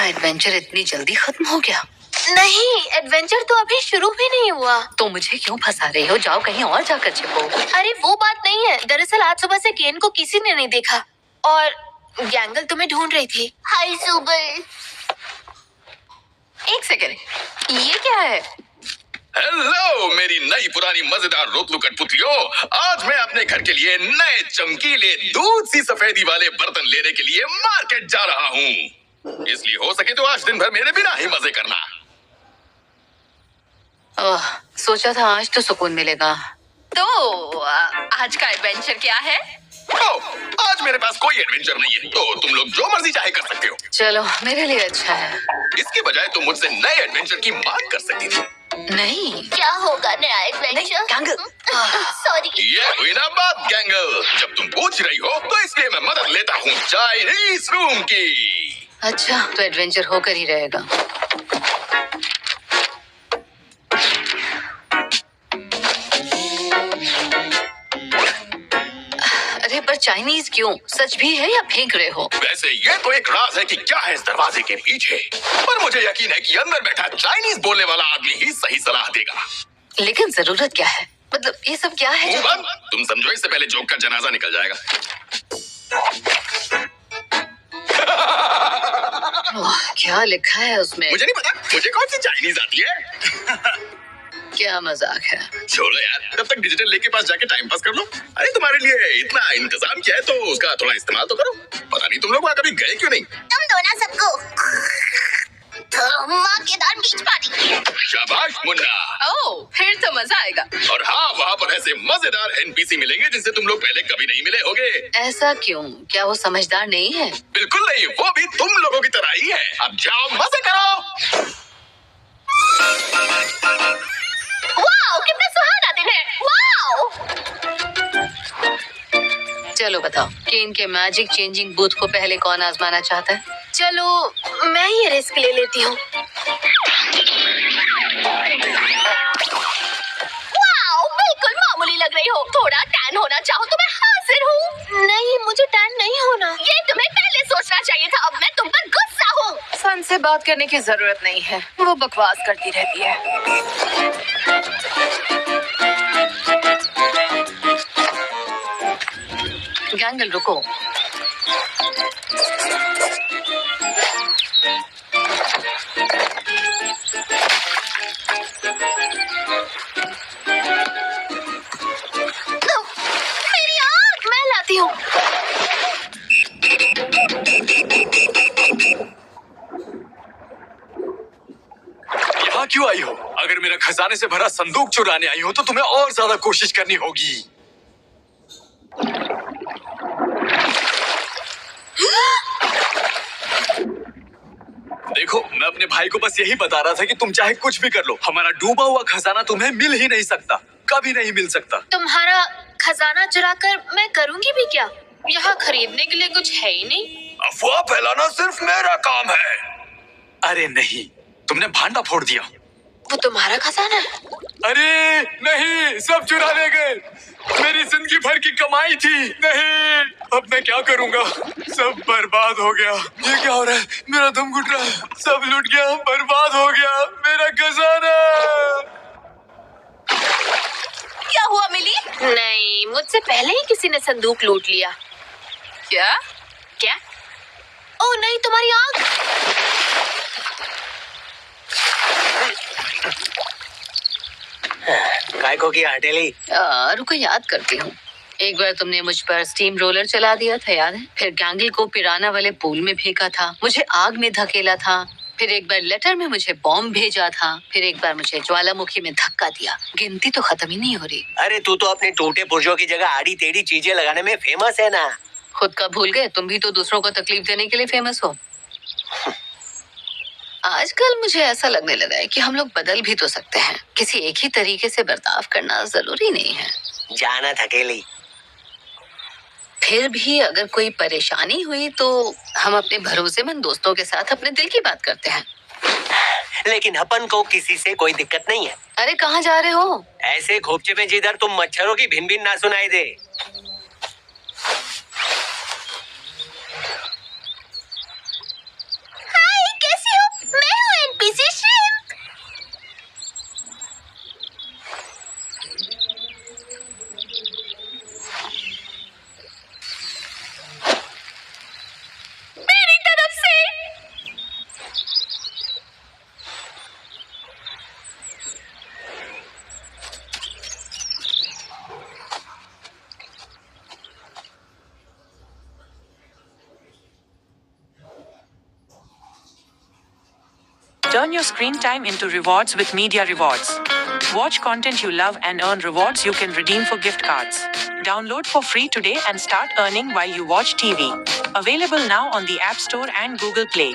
Adventure इतनी जल्दी खत्म हो गया? नहीं, एडवेंचर तो अभी शुरू भी नहीं हुआ। तो मुझे क्यों फंसा रही हो? जाओ कहीं और जाकर छिपो। अरे वो बात नहीं है। दरअसल आज सुबह से केन को किसी ने नहीं देखा और गैंगल तुम्हें ढूंढ रही थी। हाय सुबल। एक सेकेंड, ये क्या है? हेलो मेरी नई पुरानी मजेदार रोतलू कठपुतलियों, आज मैं अपने घर के लिए नए चमकीले दूध सी सफेदी वाले बर्तन लेने के लिए मार्केट जा रहा हूँ। इसलिए हो सके तो आज दिन भर मेरे बिना ही मजे करना। सोचा था आज तो सुकून मिलेगा। तो आज का एडवेंचर क्या है? आज मेरे पास कोई एडवेंचर नहीं है, तो तुम लोग जो मर्जी चाहे कर सकते हो। चलो मेरे लिए अच्छा है। इसके बजाय तुम मुझसे नए एडवेंचर की मांग कर सकती थी। नहीं, क्या होगा नया एडवेंचर? गैंगल। सॉरी। ये हुई ना बात गैंगल। जब तुम पूछ रही हो तो इसलिए मैं मदद लेता हूँ चाइनीज रूम की। अच्छा, तो एडवेंचर होकर ही रहेगा। अरे पर चाइनीज क्यों? सच भी है या फेंक रहे हो? वैसे ये तो एक राज है कि क्या है इस दरवाजे के पीछे, पर मुझे यकीन है कि अंदर बैठा चाइनीज बोलने वाला आदमी ही सही सलाह देगा। लेकिन जरूरत क्या है? मतलब ये सब क्या है जो... तुम समझो, इससे पहले जोक का जनाजा निकल जाएगा। क्या लिखा है उसमें? मुझे नहीं पता, मुझे कौन सी चाइनीज आती है। क्या मजाक है? छोड़ो यार, तब तक डिजिटल लेके पास जाके टाइम पास कर लो। अरे तुम्हारे लिए इतना इंतजाम किया है तो उसका थोड़ा इस्तेमाल तो करो। पता नहीं तुम लोग वहाँ कभी गए क्यों नहीं। तुम दो ना सबको। धमाकेदार बीच पार्टी। शाबाश मुन्ना। ओह, फिर तो मजा आएगा। और हाँ, वहाँ पर ऐसे मजेदार एनपीसी मिलेंगे जिनसे तुम लोग पहले कभी नहीं मिले होगे। ऐसा क्यों? क्या वो समझदार नहीं है? बिल्कुल नहीं, वो भी तुम लोगों की तरह ही है। अब जाओ मजे करो। वाओ, कितना सुहाना दिन है। वाओ। चलो बताओ, केन के मैजिक चेंजिंग बूथ को पहले कौन आजमाना चाहता है? चलो मैं ये रिस्क ले लेती हूँ। वाओ, बिल्कुल मामूली लग रही हो। थोड़ा टैन होना चाहो तो मैं हाजिर हूँ। नहीं, मुझे टैन नहीं होना। ये तुम्हें पहले सोचना चाहिए था। अब मैं तुम पर गुस्सा हूँ। सन से बात करने की जरूरत नहीं है, वो बकवास करती रहती है। गैंगल रुको। मेरी आँख। मैं लाती हूँ। यहाँ क्यों आई हो? अगर मेरा खजाने से भरा संदूक चुराने आई हो तो तुम्हें और ज्यादा कोशिश करनी होगी। देखो, मैं अपने भाई को बस यही बता रहा था कि तुम चाहे कुछ भी कर लो, हमारा डूबा हुआ खजाना तुम्हें मिल ही नहीं सकता, कभी नहीं मिल सकता। तुम्हारा खजाना चुराकर मैं करूँगी भी क्या? यहाँ खरीदने के लिए कुछ है ही नहीं। अफवाह फैलाना सिर्फ मेरा काम है। अरे नहीं, तुमने भांडा फोड़ दिया। वो तुम्हारा खजाना है? अरे नहीं, सब चुरा ले गए। मेरी जिंदगी भर की कमाई थी। नहीं, अब मैं क्या करूंगा? सब बर्बाद हो गया। ये क्या हो रहा है? मेरा दम घुट रहा है। सब लुट गया, बर्बाद हो गया मेरा खजाना। क्या हुआ मिली? नहीं, मुझसे पहले ही किसी ने संदूक लूट लिया। क्या? क्या? ओह नहीं, तुम्हारी आँख। काय को की हटेली। रुको, याद करती हूँ। एक बार तुमने मुझ पर स्टीम रोलर चला दिया था, याद है? फिर गैंगल को पिराना वाले पूल में फेंका था, मुझे आग में धकेला था। फिर एक बार लेटर में मुझे बॉम्ब भेजा था। फिर एक बार मुझे ज्वालामुखी में धक्का दिया। गिनती तो खत्म ही नहीं हो रही। अरे तू तो अपने टूटे पुर्जों की जगह आड़ी टेढ़ी चीजें लगाने में फेमस है ना। खुद का भूल गए? तुम भी तो दूसरों को तकलीफ देने के लिए फेमस हो। आजकल मुझे ऐसा लगने लगा है कि हम लोग बदल भी तो सकते हैं। किसी एक ही तरीके से बर्ताव करना जरूरी नहीं है। जाना थकेली। फिर भी अगर कोई परेशानी हुई तो हम अपने भरोसेमंद दोस्तों के साथ अपने दिल की बात करते हैं। लेकिन अपन को किसी से कोई दिक्कत नहीं है। अरे कहाँ जा रहे हो? ऐसे खोपचे में जिधर तुम मच्छरों की भिन भिन ना सुनाई दे। हाय, कैसे Turn your screen time into rewards with Media Rewards. Watch content you love and earn rewards you can redeem for gift cards. Download for free today and start earning while you watch TV. Available now on the App Store and Google Play.